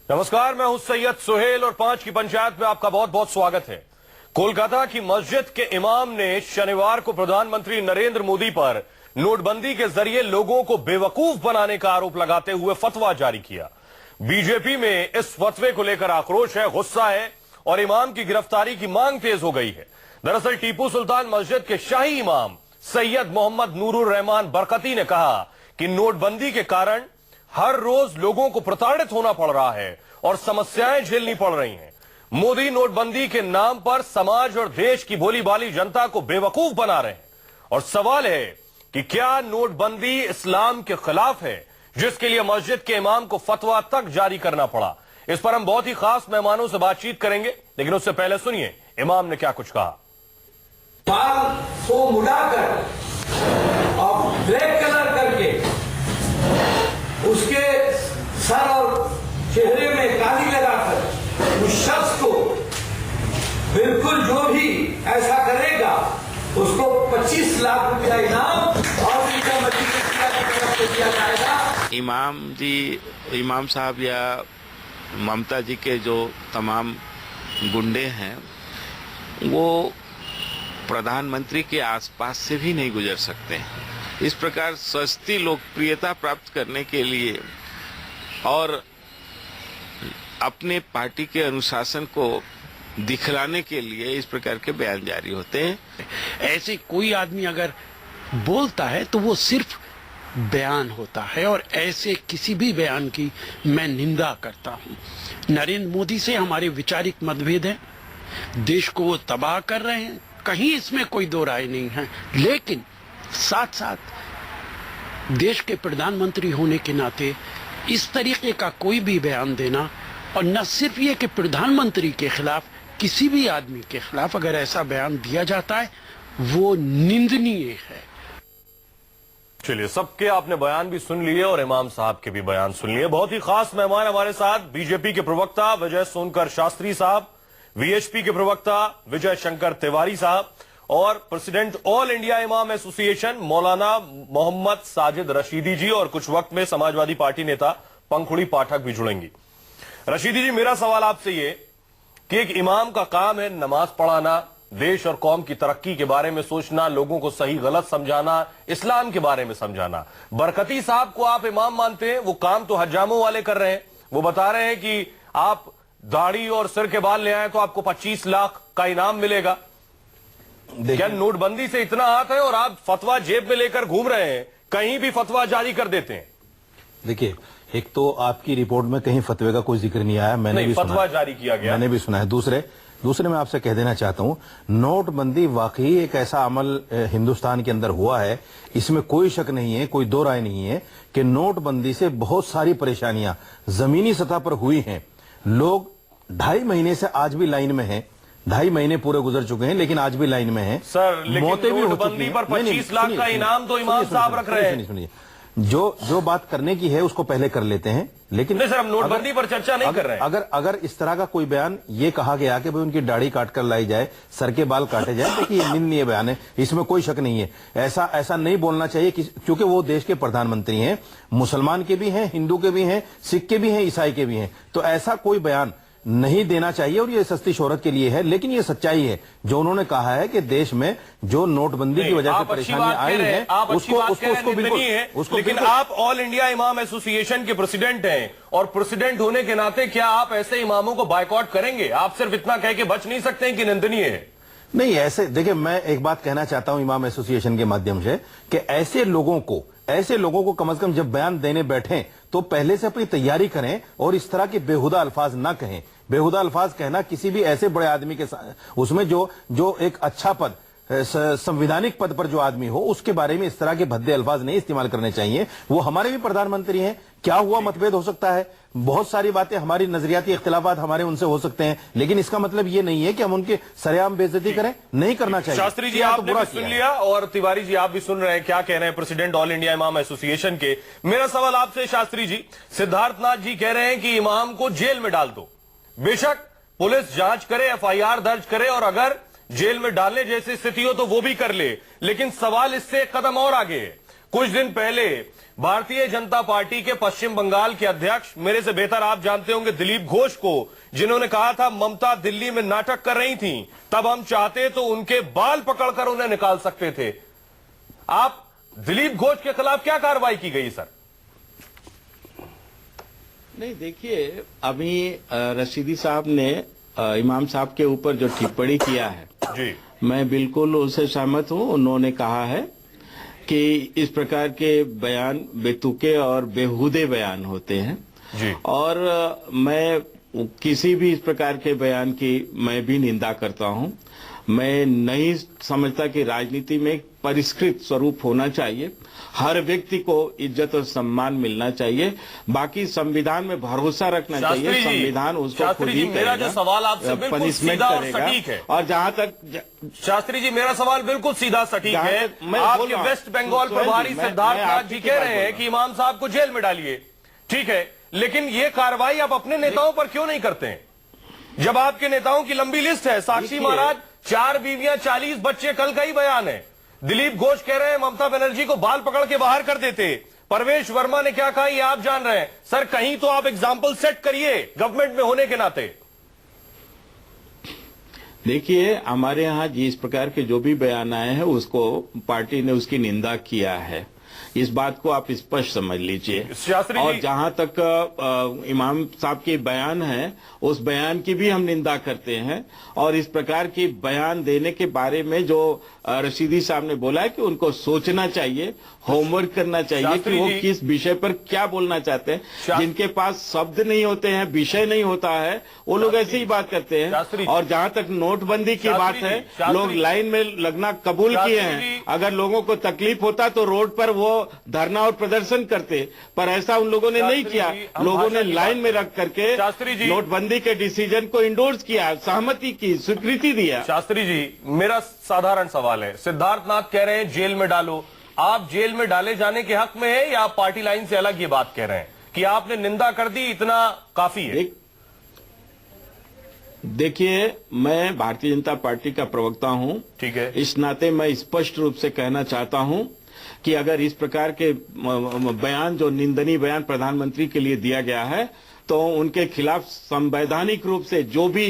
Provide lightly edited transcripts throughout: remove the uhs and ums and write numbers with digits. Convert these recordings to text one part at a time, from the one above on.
नमस्कार, मैं हूं सैयद सुहेल और 5 की पंचायत में आपका बहुत बहुत स्वागत है। कोलकाता की मस्जिद के इमाम ने शनिवार को प्रधानमंत्री नरेंद्र मोदी पर नोटबंदी के जरिए लोगों को बेवकूफ बनाने का आरोप लगाते हुए फतवा जारी किया। बीजेपी में इस फतवे को लेकर आक्रोश है, गुस्सा है और इमाम की गिरफ्तारी की मांग तेज हो गई है। दरअसल टीपू सुल्तान मस्जिद के शाही इमाम सैयद मोहम्मद नूरुर रहमान बरकती ने कहा कि नोटबंदी के कारण हर रोज लोगों को प्रताड़ित होना पड़ रहा है और समस्याएं झेलनी पड़ रही हैं। मोदी नोटबंदी के नाम पर समाज और देश की भोली भाली जनता को बेवकूफ बना रहे हैं और सवाल है कि क्या नोटबंदी इस्लाम के खिलाफ है, जिसके लिए मस्जिद के इमाम को फतवा तक जारी करना पड़ा। इस पर हम बहुत ही खास मेहमानों से बातचीत करेंगे, लेकिन उससे पहले सुनिए इमाम ने क्या कुछ कहा। बाल को मुड़ाकर और ब्लैक कलर करके उसके सर और चेहरे में काली लगाकर उस शख्स को बिल्कुल जो भी ऐसा करेगा उसको 25 लाख रुपया इनाम और उनका मस्जिद की तरफ से दिया जाएगा। इमाम साहब या ममता जी के जो तमाम गुंडे हैं वो प्रधानमंत्री के आसपास से भी नहीं गुजर सकते। इस प्रकार सस्ती लोकप्रियता प्राप्त करने के लिए और अपने पार्टी के अनुशासन को दिखलाने के लिए इस प्रकार के बयान जारी होते हैं। ऐसे कोई आदमी अगर बोलता है तो वो सिर्फ बयान होता है और ऐसे किसी भी बयान की मैं निंदा करता हूं। नरेंद्र मोदी से हमारे वैचारिक मतभेद हैं, देश को वो तबाह कर रहे हैं, कहीं इसमें कोई दो राय नहीं है, लेकिन साथ साथ देश के प्रधानमंत्री होने के नाते इस तरीके का कोई भी बयान देना, और न सिर्फ ये कि प्रधानमंत्री के खिलाफ किसी भी आदमी के खिलाफ अगर ऐसा बयान दिया जाता है वो निंदनीय है। चलिए, सबके आपने बयान भी सुन लिए और इमाम साहब के भी बयान सुन लिए। बहुत ही खास मेहमान हमारे साथ बीजेपी के प्रवक्ता विजय सोनकर शास्त्री साहब, वीएचपी के प्रवक्ता विजय शंकर तिवारी साहब और प्रेसिडेंट ऑल इंडिया इमाम एसोसिएशन मौलाना मोहम्मद साजिद रशीदी जी, और कुछ वक्त में समाजवादी पार्टी नेता पंखुड़ी पाठक भी जुड़ेंगी। रशीदी जी, मेरा सवाल आपसे ये कि एक इमाम का काम है नमाज पढ़ाना, देश और कौम की तरक्की के बारे में सोचना, लोगों को सही गलत समझाना, इस्लाम के बारे में समझाना। बरकती साहब को आप इमाम मानते हैं, वो काम तो हजामों वाले कर रहे हैं। वो बता रहे हैं कि आप दाढ़ी और सिर के बाल ले आए तो आपको 25 लाख का इनाम मिलेगा। क्या नोटबंदी से इतना हाथ है और आप फतवा जेब में लेकर घूम रहे हैं, कहीं भी फतवा जारी कर देते हैं? देखिए, एक तो आपकी रिपोर्ट में कहीं फतवे का कोई जिक्र नहीं आया, मैंने भी फतवा जारी किया गया, मैंने भी सुना है। दूसरे मैं आपसे कह देना चाहता हूं, नोटबंदी वाकई एक ऐसा अमल हिंदुस्तान के अंदर हुआ है, इसमें कोई शक नहीं है, कोई दो राय नहीं है कि नोटबंदी से बहुत सारी परेशानियां जमीनी सतह पर हुई हैं। लोग 2.5 महीने से आज भी लाइन में हैं, 2.5 महीने पूरे गुजर चुके हैं, लेकिन आज भी लाइन में हैं। सर, लेकिन नोटबंदी पर 25 लाख का इनाम तो इमाम साहब रख रहे हैं। सुनिए, जो बात करने की है उसको पहले कर लेते हैं, लेकिन नहीं सर, हम नोटबंदी पर चर्चा नहीं कर रहे हैं। अगर इस तरह का कोई बयान ये कहा गया कि भाई उनकी दाढ़ी काट कर लाई जाए, सर के बाल काटे जाए, देखिए ये निंदनीय बयान है, इसमें कोई शक नहीं है। ऐसा नहीं बोलना चाहिए क्योंकि वो देश के प्रधानमंत्री हैं, मुसलमान के भी हैं, हिंदू के भी हैं, सिख के भी हैं, ईसाई के भी हैं, तो ऐसा कोई बयान नहीं देना चाहिए और ये सस्ती शोहरत के लिए है। लेकिन ये सच्चाई है जो उन्होंने कहा है कि देश में जो नोटबंदी की वजह से परेशानियां आई हैं, उसको बिल्कुल। लेकिन आप ऑल इंडिया इमाम एसोसिएशन के प्रेसिडेंट हैं और प्रेसिडेंट होने के नाते क्या आप ऐसे इमामों को बायकॉट करेंगे? आप सिर्फ इतना कह के बच नहीं सकते हैं कि निंदनीय है। नहीं, ऐसे देखिए, मैं एक बात कहना चाहता हूं इमाम एसोसिएशन के माध्यम से कि ऐसे लोगों को कम से कम जब बयान देने बैठें तो पहले से अपनी तैयारी करें और इस तरह के बेहुदा अल्फाज ना कहें। बेहुदा अल्फाज कहना किसी भी ऐसे बड़े आदमी के साथ, उसमें जो एक अच्छा पद, संविधानिक पद पर जो आदमी हो, उसके बारे में इस तरह के भद्दे अल्फाज नहीं इस्तेमाल करने चाहिए। वो हमारे भी प्रधानमंत्री हैं, क्या हुआ, मतभेद हो सकता है, बहुत सारी बातें, हमारी नजरियाती इख्तिलाफात हमारे उनसे हो सकते हैं, लेकिन इसका मतलब ये नहीं है कि हम उनके सरेआम बेइज्जती करें, नहीं करना चाहिए। शास्त्री जी, आपने भी सुन लिया और तिवारी जी आप भी सुन रहे हैं क्या कह रहे हैं प्रेसिडेंट ऑल इंडिया इमाम एसोसिएशन के। मेरा सवाल आपसे शास्त्री जी, सिद्धार्थनाथ जी कह रहे हैं कि इमाम को जेल में डाल दो, बेशक पुलिस जांच करे, एफआईआर दर्ज करे और अगर जेल में डालने जैसी स्थिति हो तो वो भी कर ले, लेकिन सवाल इससे एक कदम और आगे है। कुछ दिन पहले भारतीय जनता पार्टी के पश्चिम बंगाल के अध्यक्ष, मेरे से बेहतर आप जानते होंगे, दिलीप घोष को, जिन्होंने कहा था ममता दिल्ली में नाटक कर रही थी, तब हम चाहते तो उनके बाल पकड़कर उन्हें निकाल सकते थे। आप दिलीप घोष के खिलाफ क्या कार्रवाई की गई सर? नहीं, देखिए, अभी रशीदी साहब ने इमाम साहब के ऊपर जो टिप्पणी किया है जी, मैं बिल्कुल उससे सहमत हूं। उन्होंने कहा है कि इस प्रकार के बयान बेतुके और बेहुदे बयान होते हैं जी। और मैं किसी भी इस प्रकार के बयान की मैं भी निंदा करता हूं। मैं नहीं समझता कि राजनीति में एक परिष्कृत स्वरूप होना चाहिए। हर व्यक्ति को इज्जत और सम्मान मिलना चाहिए। बाकी संविधान में भरोसा रखना चाहिए। संविधान उसको खुद ही मेरा जो सवाल आपसे बिल्कुल सीधा और सटीक है, और जहां तक शास्त्री जी, मेरा सवाल बिल्कुल सीधा सटीक है। आपके वेस्ट बंगाल प्रभारी सिद्धार्थ नाथ जी कह रहे हैं कि इमाम साहब को जेल में डालिए, ठीक है, लेकिन ये कार्रवाई आप अपने नेताओं पर क्यों नहीं करते हैं? जब आपके नेताओं की लंबी लिस्ट है, साक्षी महाराज, 4 बीवियां, 40 बच्चे, कल का ही बयान है। दिलीप घोष कह रहे हैं ममता बनर्जी को बाल पकड़ के बाहर कर देते। परवेश वर्मा ने क्या कहा ये आप जान रहे हैं। सर, कहीं तो आप एग्जाम्पल सेट करिए गवर्नमेंट में होने के नाते। देखिए, हमारे यहाँ जिस प्रकार के जो भी बयान आए हैं उसको पार्टी ने उसकी निंदा किया है। इस बात को आप स्पष्ट समझ लीजिए। और जहां तक इमाम साहब के बयान है, उस बयान की भी हम निंदा करते हैं। और इस प्रकार की बयान देने के बारे में जो रशीदी साहब ने बोला है कि उनको सोचना चाहिए, होमवर्क करना चाहिए कि वो किस विषय पर क्या बोलना चाहते हैं। जिनके पास शब्द नहीं होते हैं, विषय नहीं होता है, वो लोग ऐसे ही बात करते हैं। और जहां तक नोटबंदी की बात है, लोग लाइन में लगना कबूल किए हैं। अगर लोगों को तकलीफ होता तो रोड पर वो धरना और प्रदर्शन करते, पर ऐसा उन लोगों ने नहीं किया। लोगों ने लाइन में रख करके नोटबंदी के डिसीजन को इंडोर्स किया, सहमति की, स्वीकृति दिया। शास्त्री जी, मेरा साधारण सवाल है, सिद्धार्थ नाथ कह रहे हैं जेल में डालो, आप जेल में डाले जाने के हक में है या आप पार्टी लाइन से अलग ये बात कह रहे हैं कि आपने निंदा कर दी, इतना काफी है? देखिए, मैं भारतीय जनता पार्टी का प्रवक्ता हूं, ठीक है। इस नाते मैं स्पष्ट रूप से कहना चाहता हूं कि अगर इस प्रकार के बयान, जो निंदनीय बयान प्रधानमंत्री के लिए दिया गया है, तो उनके खिलाफ संवैधानिक रूप से जो भी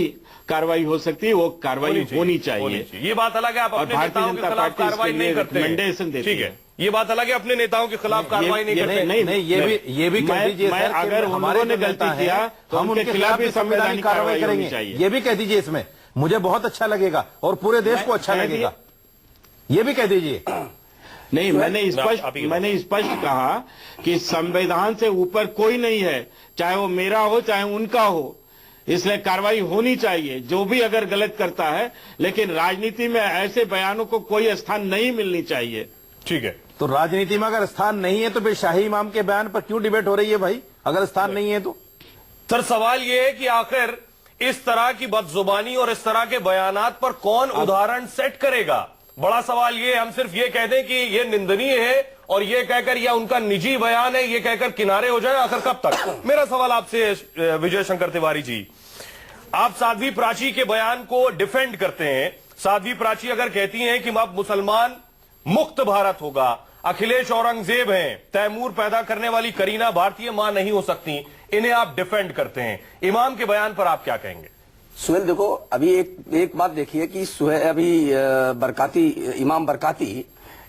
कार्रवाई हो सकती है वो कार्रवाई होनी चाहिए। ये बात अलग है, आप अपने नेताओं के खिलाफ कार्रवाई नहीं करते, ठीक है, ये बात अलग है, अपने नेताओं के खिलाफ कार्रवाई नहीं करते। नहीं, ये भी कह दीजिए सर, अगर उन्होंने गलती किया तो हम उनके खिलाफ भी संवैधानिक कार्रवाई करेंगे। ये भी कह दीजिए, इसमें मुझे बहुत अच्छा लगेगा और पूरे देश को अच्छा लगेगा, ये भी कह दीजिए। नहीं, मैंने स्पष्ट कहा कि संविधान से ऊपर कोई नहीं है, चाहे वो मेरा हो चाहे उनका हो, इसलिए कार्रवाई होनी चाहिए जो भी अगर गलत करता है। लेकिन राजनीति में ऐसे बयानों को कोई स्थान नहीं मिलनी चाहिए। ठीक है, तो राजनीति में अगर स्थान नहीं है तो फिर शाही इमाम के बयान पर क्यों डिबेट हो रही है भाई, अगर स्थान नहीं है तो? सर, सवाल यह है कि आखिर इस तरह की बदजुबानी और इस तरह के बयानात पर कौन उदाहरण सेट करेगा? बड़ा सवाल ये, हम सिर्फ ये कह दें कि ये निंदनीय है और ये कहकर या उनका निजी बयान है ये कहकर किनारे हो जाए, आखिर कब तक? मेरा सवाल आपसे विजय शंकर तिवारी जी, आप साध्वी प्राची के बयान को डिफेंड करते हैं। साध्वी प्राची अगर कहती हैं कि अब मुसलमान मुक्त भारत होगा, अखिलेश औरंगजेब हैं, तैमूर पैदा करने वाली करीना भारतीय मां नहीं हो सकती, इन्हें आप डिफेंड करते हैं, इमाम के बयान पर आप क्या कहेंगे? सुहेल, देखो, अभी एक बात देखिए कि बरकाती, इमाम बरकाती,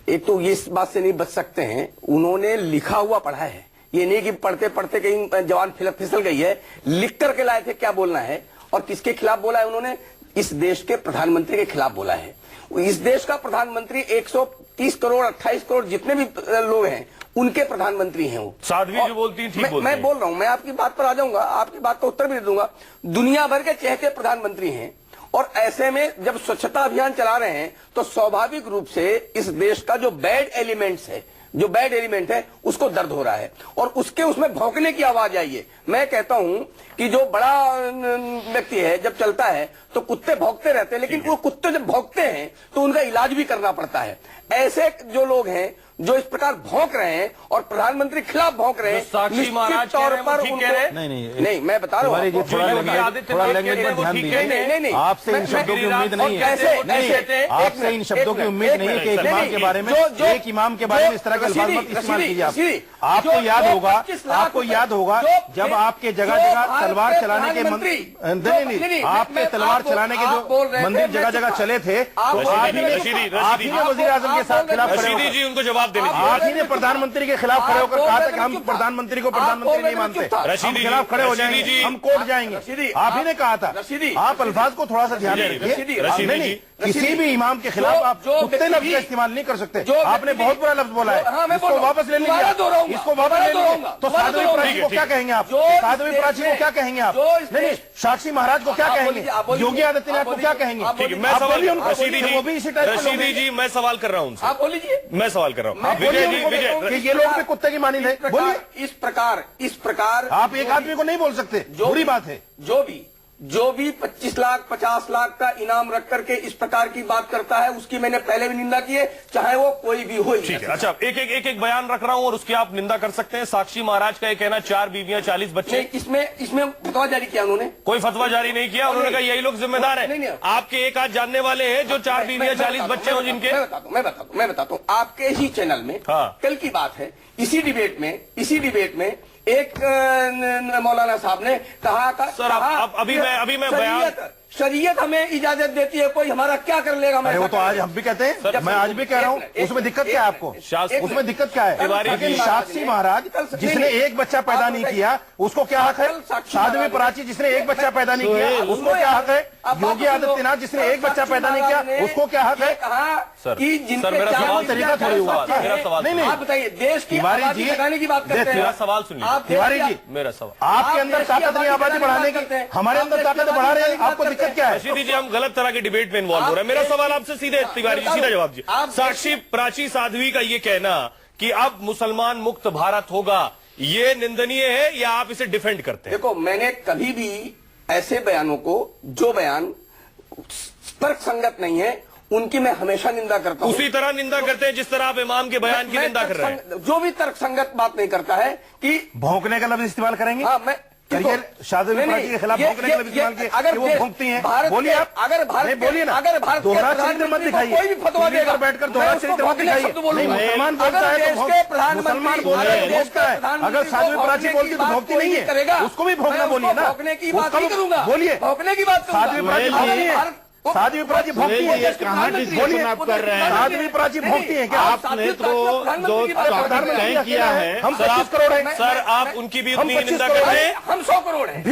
एक तो ये इस बात से नहीं बच सकते हैं, उन्होंने लिखा हुआ पढ़ा है, ये नहीं कि पढ़ते पढ़ते कहीं जवान फिसल गई है, लिख करके लाए थे क्या बोलना है और किसके खिलाफ बोला है। उन्होंने इस देश के प्रधानमंत्री के खिलाफ बोला है। इस देश का प्रधानमंत्री 130 करोड़ 28 करोड़ जितने भी लोग हैं उनके प्रधानमंत्री हैं वो। साध्वी जो बोलती हैं, ठीक बोलती हैं। मैं बोल रहा हूं, मैं आपकी बात पर आ जाऊंगा, आपकी बात का उत्तर भी दे दूंगा। दुनिया भर के चहेते प्रधानमंत्री हैं और ऐसे में जब स्वच्छता अभियान चला रहे हैं तो स्वाभाविक रूप से इस देश का जो बैड एलिमेंट है उसको दर्द हो रहा है और उसमें भौंकने की आवाज आई है। मैं कहता हूं कि जो बड़ा व्यक्ति है जब चलता है तो कुत्ते भौंकते रहते हैं, लेकिन वो कुत्ते जब भौंकते हैं तो उनका इलाज भी करना पड़ता है। ऐसे जो लोग हैं जो इस प्रकार भौंक रहे हैं और प्रधानमंत्री के खिलाफ भौंक रहे हैं, जो साक्षी निश्चित महाराज कह तौर रहे हैं, वो पर ठीक उनको कह रहे हैं? नहीं मैं बता रहा हूँ तिवारी जी, आपको। थोड़ा योगी लैंग्वेज आदित्यनाथ पर ध्यान नहीं, दीजिए। नहीं, आपसे इन शब्दों की उम्मीद नहीं है। कैसे आपसे इन शब्दों की उम्मीद नहीं है कि एक इमाम के बारे में, एक इमाम के बारे में इस तरह के अल्फाज मत इस्तेमाल कीजिए आप। आपको याद होगा जब आपके जगह जगह तलवार चलाने के नहीं, आपके तलवार चलाने के जो मंदिर जगह जगह चले थे, तो आप ही ने वजीर आजम के साथ खिलाफ खड़े रशीदी जी उनको जवाब देने दीजिए। आप ही ने प्रधानमंत्री के खिलाफ खड़े होकर कहा था कि हम प्रधानमंत्री को प्रधानमंत्री नहीं मानते, हम रशीदी जी, खिलाफ खड़े हो रशीदी जाएंगे, जी, हम कोर्ट जाएंगे। आप ही ने कहा था। आप अल्फाज को थोड़ा सा ध्यान में रखिए। रशीदी जी, किसी भी इमाम के खिलाफ आप कुत्ते लफ्ज का इस्तेमाल नहीं कर सकते। आपने बहुत बुरा लफ्ज बोला है, इसको वापस ले लीजिए, इसको वापस ले लीजिए। तो साध्वी प्राची को क्या कहेंगे आप? साध्वी प्राची को क्या कहेंगे आप? नहीं, साक्षी महाराज को क्या कहेंगे? योगी आदित्यनाथ को क्या कहेंगे? ठीक है, मैं सवाल रशीदी वो भी इसी टाइप रशीदी जी, मैं सवाल कर रहा हूँ उनसे। आप बोलिए, मैं सवाल कर रहा हूँ। आप विजय बोलिए जी, उनको विजय कि ये लोग भी कुत्ते की मानी थे। बोलिए। इस प्रकार आप एक आदमी को नहीं बोल सकते, बुरी बात है। जो भी 25 लाख 50 लाख का इनाम रख करके इस प्रकार की बात करता है, उसकी मैंने पहले भी निंदा की है, चाहे वो कोई भी हो। ठीक है, अच्छा एक बयान रख रहा हूं और उसकी आप निंदा कर सकते हैं। साक्षी महाराज का ये कहना 4 बीवियां 40 बच्चे। इसमें फतवा जारी किया उन्होंने? कोई फतवा जारी नहीं किया। उन्होंने कहा यही लोग जिम्मेदार हैं। आपके एक आध जानने वाले हैं जो 4 बीवियां 40 बच्चे हो जिनके। मैं बताता हूँ आपके ही चैनल में कल की बात है, इसी डिबेट में एक मौलाना साहब ने कहा था, सर अभी मैं बयान, शरीयत हमें इजाजत देती है, कोई हमारा क्या कर लेगा? अरे वो तो आज हम भी कहते हैं, मैं आज भी कह रहा हूँ। उसमें दिक्कत क्या है आपको? उसमें दिक्कत क्या है? लेकिन साक्षी महाराज जिसने एक बच्चा पैदा नहीं किया उसको क्या हक है? साध्वी प्राची जिसने एक बच्चा पैदा नहीं किया उसको क्या हक है? योगी आदित्यनाथ जिसने एक बच्चा पैदा नहीं किया उसको क्या हक है? कि जिनके मेरा सवाल तरीका थोड़ी हुआ। मेरा सवाल नहीं, आप बताइए, देश की आबादी लगाने की बात करते हैं। मेरा सवाल सुनिए तिवारी जी, मेरा सवाल, आपके अंदर ताकत नहीं आबादी बढ़ाने की, हमारे अंदर ताकत बढ़ा रहे हैं, आपको दिक्कत क्या है? रशीदी जी, हम गलत तरह की डिबेट में इन्वॉल्व हो रहे हैं। मेरा सवाल आपसे सीधे, तिवारी जी सीधा जवाब दीजिए। साक्षी प्राची साध्वी का ये कहना कि अब मुसलमान मुक्त भारत होगा, ये निंदनीय है या आप इसे डिफेंड करते हैं? देखो, मैंने कभी भी ऐसे बयानों को, जो बयान तर्क संगत नहीं है, उनकी मैं हमेशा निंदा करता हूं। उसी तरह निंदा करते हैं जिस तरह आप इमाम के बयान की निंदा कर रहे हैं। जो भी तर्क संगत बात नहीं करता है कि भौंकने का लफ्ज इस्तेमाल करेंगे। हाँ, मैं करिए, साध्वी प्राची के खिलाफ भौंकने का लफ्ज इस्तेमाल किए कि वो भौंकती हैं। बोलिए आप, अगर भारत बोलिए ना, अगर भारत दोहरा चरित्र मत दिखाइए। कोई भी फतवा देगा, बैठकर दोहरा चरित्र मत दिखाइए। नहीं, मुसलमान बोलता है तो मुसलमान बोल रहे हैं भौंकता है। अगर साध्वी प्राची बोलती तो भौंकती नहीं है, उसको भी भौंकना बोलिए ना। भौंकने की बात नहीं करूंगा, बोलिए, भौंकने की बात साध्वी प्राची भौंकती है। साध्वी प्राची भौंकती है। कहाँ डिस्कशन आप कर रहे हैं? साध्वी प्राची भौंकती है क्या? आपने तो जो टॉपिक तय किया है, हम 25 करोड़ हैं। सर, आप उनकी भी उतनी निंदा करते हैं। हम 100 करोड़ हैं।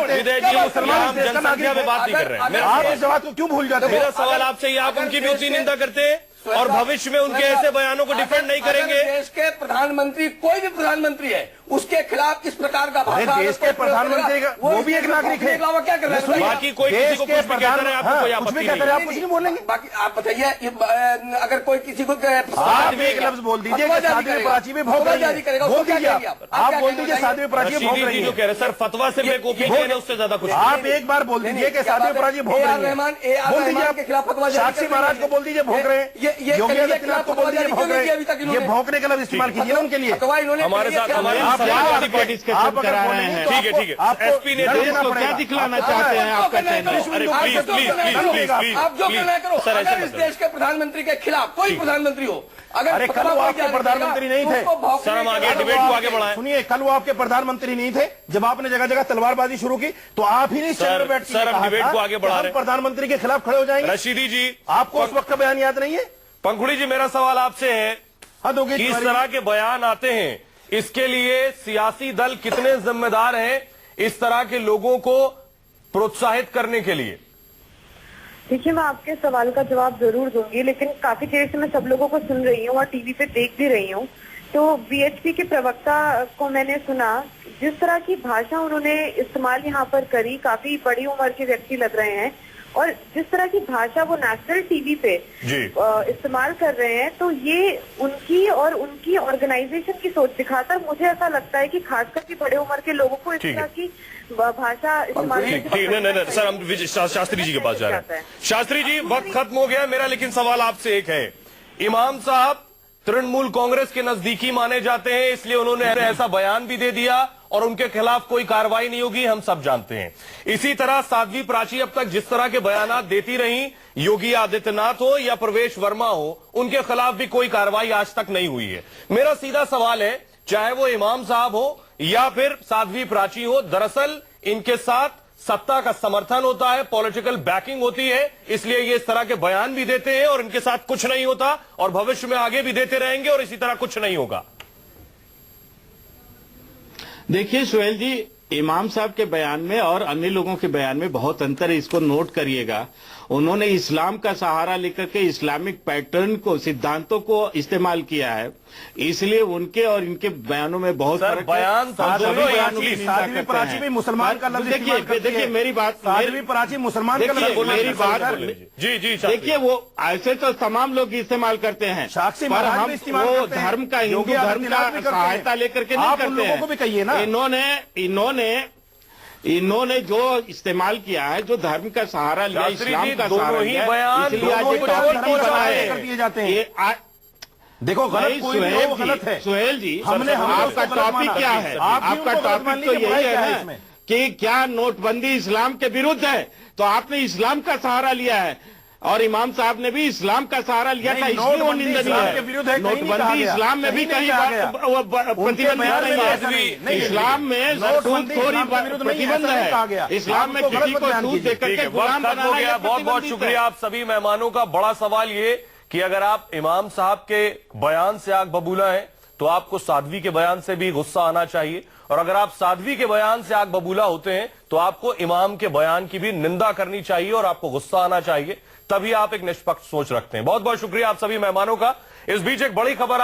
विजय जी मुसलमान जनसंख्या में बात नहीं कर रहे हैं। आप इस बात को क्यों भूल जाते हैं? मेरा सवाल आपसे ये, आप उनकी भी उतनी निंदा करते हैं और भविष्य में उनके ऐसे बयानों को डिफेंड नहीं करेंगे? देश के प्रधानमंत्री, कोई भी प्रधानमंत्री है, उसके खिलाफ इस प्रकार का भाषा, देश के प्रधानमंत्री वो भी एक नागरिक है। क्या कर रहे हैं? बाकी कोई किसी को कुछ भी कहता रहे, आपको कोई आपत्ति नहीं है। आप कुछ नहीं बोलेंगे। बाकी आप बताइए, अगर कोई किसी को आप भी एक लफ्ज बोल दीजिए कि साध्वी प्राची भी भौंक रही है। बोल दीजिए आप बोल दीजिए साध्वी प्राची भौंक रही जो है। कह रहे सर, फतवा से मैं कॉपी किए उससे ज्यादा कुछ। आप एक बार बोल दीजिए कि साध्वी प्राची भौंक रही है। बोल दीजिए आप के खिलाफ फतवा। साक्षी महाराज को बोल दीजिए भौंक रहे हैं। योगी आदित्यनाथ को बोल दीजिए भौंक रहे हैं। ये भौंकने का लफ्ज इस्तेमाल कीजिए ना उनके लिए। हमारे साथ हमारे करा रहे हैं। ठीक है, एसपी ने को क्या दिखलाना चाहते हैं आपका चैनल? अरे प्लीज आप जो कहना करो। अगर इस देश के प्रधानमंत्री के खिलाफ कोई प्रधानमंत्री हो, अरे कल वो आपके प्रधानमंत्री नहीं थे सर, हम आगे डिबेट को आगे बढ़ाएं। सुनिए, कल वो आपके प्रधानमंत्री नहीं थे जब आपने जगह जगह तलवारबाजी शुरू की, तो आप ही नहीं चैनल पर बैठ के सर, हम डिबेट को आगे बढ़ा रहे हैं। प्रधानमंत्री के खिलाफ खड़े हो जाएंगे। रशीदी जी, आपको उस वक्त का बयान याद नहीं है? पंखुड़ी जी, मेरा सवाल आपसे है, इस तरह के बयान आते हैं, इसके लिए सियासी दल कितने जिम्मेदार हैं इस तरह के लोगों को प्रोत्साहित करने के लिए? देखिए, मैं आपके सवाल का जवाब जरूर दूंगी, लेकिन काफी देर से मैं सब लोगों को सुन रही हूँ और टीवी पे देख भी रही हूँ। तो बीएचपी के प्रवक्ता को मैंने सुना, जिस तरह की भाषा उन्होंने इस्तेमाल यहाँ पर करी, काफी बड़ी उम्र के व्यक्ति लग रहे हैं, और जिस तरह की भाषा वो नेशनल टीवी पे इस्तेमाल कर रहे हैं, तो ये उनकी और उनकी ऑर्गेनाइजेशन की सोच दिखाता है। मुझे ऐसा लगता है कि खासकर के बड़े उम्र के लोगों को इस तरह की भाषा इस्तेमाल नहीं, सर, हम शास्त्री जी के पास जा रहे हैं। शास्त्री जी, वक्त खत्म हो गया मेरा, लेकिन सवाल आपसे एक है। इमाम साहब तृणमूल कांग्रेस के नजदीकी माने जाते हैं, इसलिए उन्होंने ऐसा बयान भी दे दिया और उनके खिलाफ कोई कार्रवाई नहीं होगी, हम सब जानते हैं। इसी तरह साध्वी प्राची अब तक जिस तरह के बयान देती रही, योगी आदित्यनाथ हो या प्रवेश वर्मा हो, उनके खिलाफ भी कोई कार्रवाई आज तक नहीं हुई है। मेरा सीधा सवाल है, चाहे वो इमाम साहब हो या फिर साध्वी प्राची हो, दरअसल इनके साथ सत्ता का समर्थन होता है, पॉलिटिकल बैकिंग होती है, इसलिए ये इस तरह के बयान भी देते हैं और इनके साथ कुछ नहीं होता और भविष्य में आगे भी देते रहेंगे और इसी तरह कुछ नहीं होगा। देखिए सुहेल जी, इमाम साहब के बयान में और अन्य लोगों के बयान में बहुत अंतर है, इसको नोट करिएगा। उन्होंने इस्लाम का सहारा लेकर के इस्लामिक पैटर्न को, सिद्धांतों को इस्तेमाल किया है, इसलिए उनके और इनके बयानों में बहुत सर, बयान साध्वी प्राची भी मुसलमान का लफ्ज इस्तेमाल करती है। देखिए मेरी बात, साध्वी प्राची मुसलमान का लफ्ज, मेरी बात, जी जी, देखिए वो ऐसे तो तमाम लोग इस्तेमाल करते हैं, साक्षी पर महाराज हम भी इस्तेमाल वो करते हैं, धर्म का, हिंदू योगी धर्म आदित्यनाथ भी का करते हैं। सहायता लेकर के नहीं आप करते उन लोगों हैं। को भी कहिए ना। इन्होंने जो इस्तेमाल किया है, जो धर्म का सहारा लिया, शास्त्री इस्लाम जी, का दोनों सहारा ही लिया, बयान, इसलिए आज दोनों ये ही टॉपिक बयान नहीं बना कर है। दिए जाते हैं। ये देखो, गलत कोई भी हो, वो गलत है। सुहेल जी, हमने आपका टॉपिक क्या है? आपका टॉपिक तो यही है ना कि क्या नोटबंदी इस्लाम के विरुद्ध है, तो आपने इस्लाम का सहारा लिया है और इमाम साहब ने भी इस्लाम का सहारा लिया था, इसलिए वो निंदनीय है। नोटबंदी इस्लाम में भी कहीं प्रतिबंध नहीं है, इस्लाम में सूदखोरी प्रतिबंध है, इस्लाम में किसी को सूद देकर के गुलाम वक्त खत्म हो बनाना गया। बहुत बहुत शुक्रिया आप सभी मेहमानों का। बड़ा सवाल ये कि अगर आप इमाम साहब के बयान से आग बबूला हैं तो आपको साध्वी के बयान से भी गुस्सा आना चाहिए, और अगर आप साध्वी के बयान से आग बबूला होते हैं तो आपको इमाम के बयान की भी निंदा करनी चाहिए और आपको गुस्सा आना चाहिए, तभी आप एक निष्पक्ष सोच रखते हैं। बहुत बहुत शुक्रिया आप सभी मेहमानों का। इस बीच एक बड़ी खबर